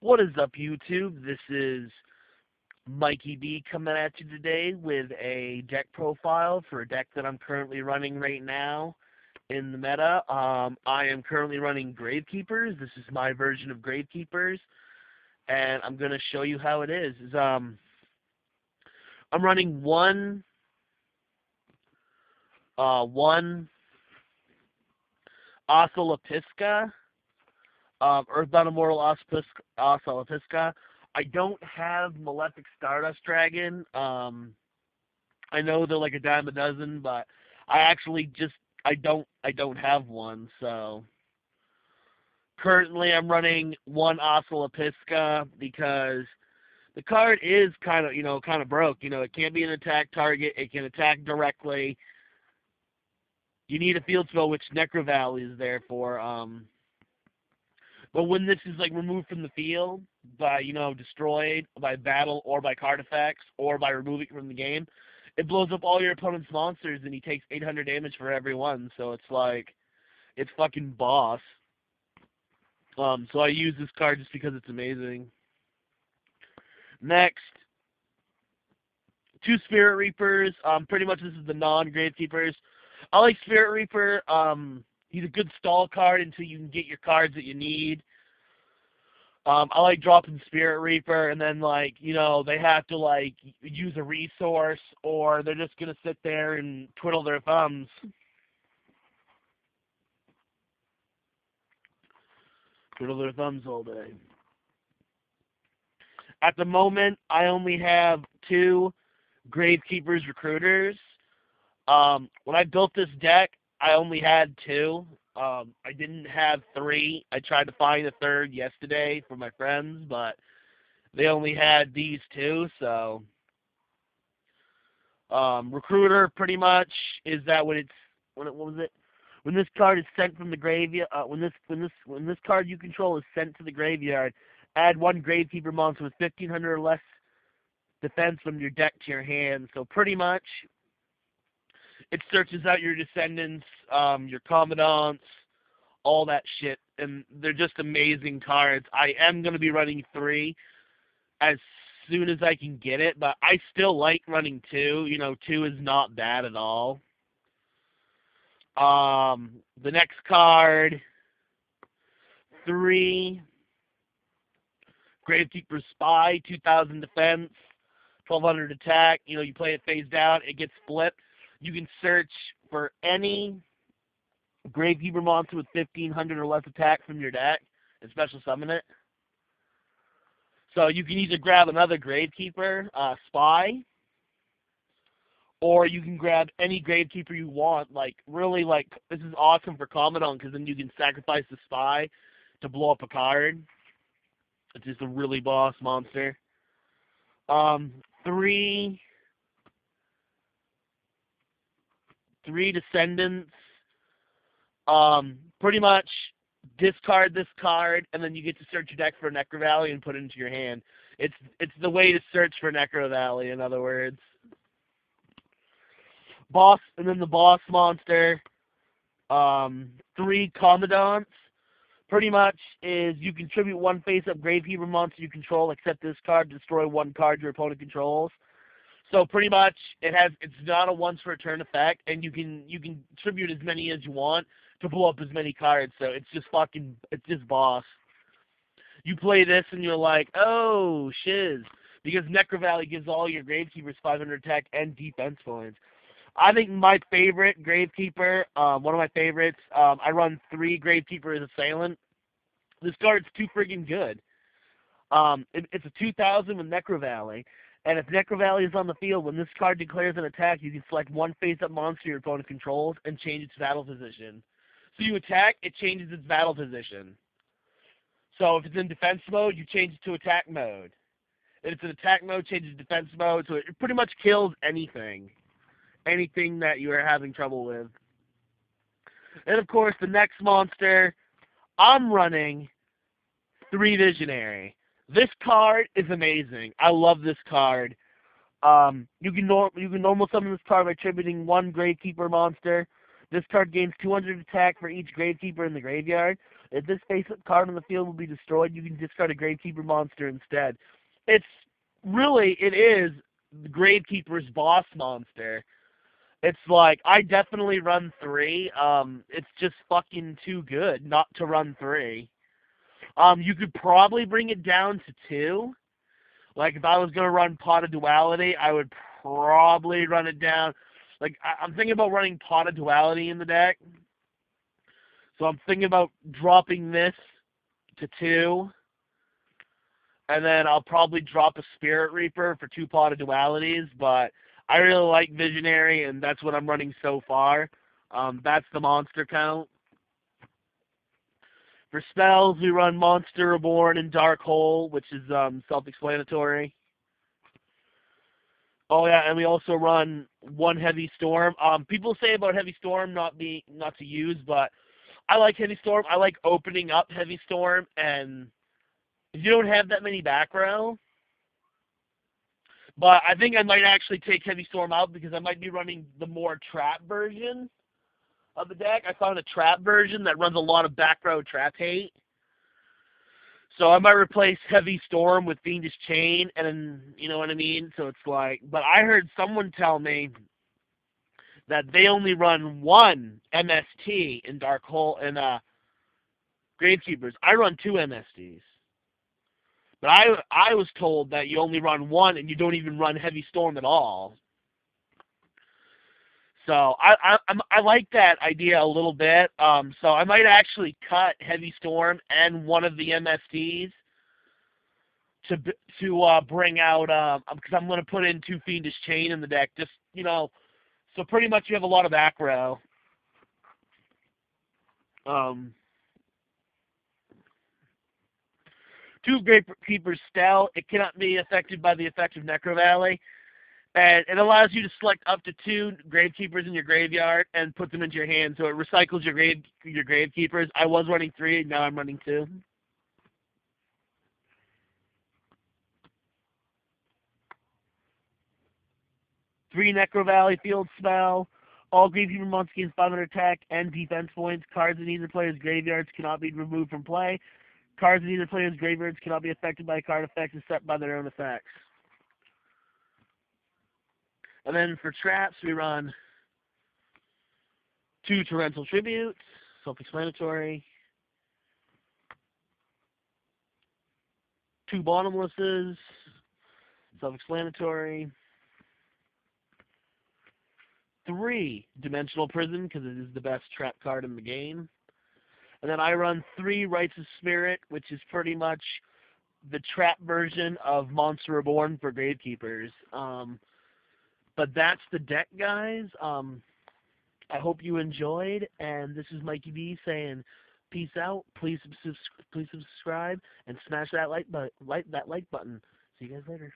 What is up, YouTube? This is Mikey B coming at you today with a deck profile for a deck that I'm currently running right now in the meta. I am currently running Gravekeepers. This is my version of Gravekeepers, and I'm going to show you how it is. I'm running one Oscillopista, Earthbound Immortal Oscillopista. I don't have Malefic Stardust Dragon. I know they're like a dime a dozen, but I don't have one. So currently I'm running one Oscillopista because the card is kind of broke. It can't be an attack target. It can attack directly. You need a field spell, which Necro Valley is there for. But when this is removed from the field by destroyed by battle or by card effects or by removing it from the game, it blows up all your opponent's monsters and he takes 800 damage for every one. So it's fucking boss. So I use this card just because it's amazing. Next, 2 Spirit Reapers. Pretty much this is the non-Gravekeepers. I like Spirit Reaper. He's a good stall card until you can get your cards that you need. I like dropping Spirit Reaper, and then they have to use a resource, or they're just gonna sit there and twiddle their thumbs. Twiddle their thumbs all day. At the moment, I only have 2 Gravekeepers recruiters. When I built this deck, I only had 2. I didn't have 3. I tried to find a third yesterday for my friends, but they only had these 2. So, recruiter pretty much is that when this card is sent from the graveyard, when this card you control is sent to the graveyard, add 1 Gravekeeper monster with 1500 or less defense from your deck to your hand. So pretty much, it searches out your descendants, your commandants, all that shit, and they're just amazing cards. I am going to be running 3 as soon as I can get it, but I still like running 2. 2 is not bad at all. The next card, 3 Gravekeeper Spy, 2000 defense, 1200 attack. You play it face down, it gets flipped. You can search for any Gravekeeper monster with 1500 or less attack from your deck and special summon it. So you can either grab another Gravekeeper Spy, or you can grab any Gravekeeper you want. This is awesome for Commandant because then you can sacrifice the Spy to blow up a card. It's just a really boss monster. 3 Descendants. Pretty much discard this card, and then you get to search your deck for Necro Valley and put it into your hand. It's the way to search for Necro Valley, in other words. Boss, and then the boss monster. 3 Commandants. Pretty much is you contribute 1 face-up Gravekeeper monster you control, except this card, destroy 1 card your opponent controls. So pretty much it's not a once per turn effect, and you can contribute as many as you want to blow up as many cards. So it's just boss. You play this and you're like, oh shiz, because Necro Valley gives all your Gravekeepers 500 attack and defense points. I think my favorite Gravekeeper, one of my favorites, I run 3 Gravekeeper as Assailant. This card's too friggin' good. It's a 2000 with Necro Valley. And if Necro Valley is on the field, when this card declares an attack, you can select 1 face-up monster your opponent controls and change its battle position. So you attack, it changes its battle position. So if it's in defense mode, you change it to attack mode. If it's in attack mode, change it to defense mode. So it pretty much kills anything. Anything that you are having trouble with. And of course, the next monster, I'm running 3 Visionary. This card is amazing. I love this card. You can normal summon this card by attributing 1 Gravekeeper monster. This card gains 200 attack for each Gravekeeper in the graveyard. If this face-up card on the field will be destroyed, you can discard a Gravekeeper monster instead. It's really, it is the Gravekeeper's boss monster. It's like, I definitely run 3. It's just fucking too good not to run 3. You could probably bring it down to 2. Like, if I was going to run Pot of Duality, I would probably run it down. Like, I'm thinking about running Pot of Duality in the deck. So I'm thinking about dropping this to 2. And then I'll probably drop a Spirit Reaper for 2 Pot of Dualities. But I really like Visionary, and that's what I'm running so far. That's the monster count. For spells, we run Monster Reborn and Dark Hole, which is self-explanatory. Oh yeah, and we also run 1 Heavy Storm. People say about Heavy Storm not to use, but I like Heavy Storm. I like opening up Heavy Storm, and if you don't have that many back row, but I think I might actually take Heavy Storm out because I might be running the more trap version of the deck. I found a trap version that runs a lot of back row trap hate. So I might replace Heavy Storm with Fiendish Chain, and you know what I mean? So it's like, but I heard someone tell me that they only run 1 MST in Dark Hole and Gravekeepers. I run 2 MSTs. But I was told that you only run 1 and you don't even run Heavy Storm at all. So I like that idea a little bit. So I might actually cut Heavy Storm and 1 of the MSTs to bring out because I'm going to put in 2 Fiendish Chain in the deck. Just so pretty much you have a lot of back row. 2 Gravekeepers Stell. It cannot be affected by the effect of Necro Valley. And it allows you to select up to 2 Gravekeepers in your graveyard and put them into your hand. So it recycles your Gravekeepers. I was running 3, now I'm running 2. Three Necro Valley Field Spell. All Gravekeeper monsters gain 500 attack and defense points. Cards in either player's graveyards cannot be removed from play. Cards in either player's graveyards cannot be affected by card effects except by their own effects. And then for traps, we run 2 Torrential Tributes, self-explanatory. 2 Bottomlesses, self-explanatory. 3 Dimensional Prison, because it is the best trap card in the game. And then I run 3 Rites of Spirit, which is pretty much the trap version of Monster Reborn for Gravekeepers. But that's the deck, guys. I hope you enjoyed, and this is Mikey B saying peace out. Please subscribe and smash that like button. See you guys later.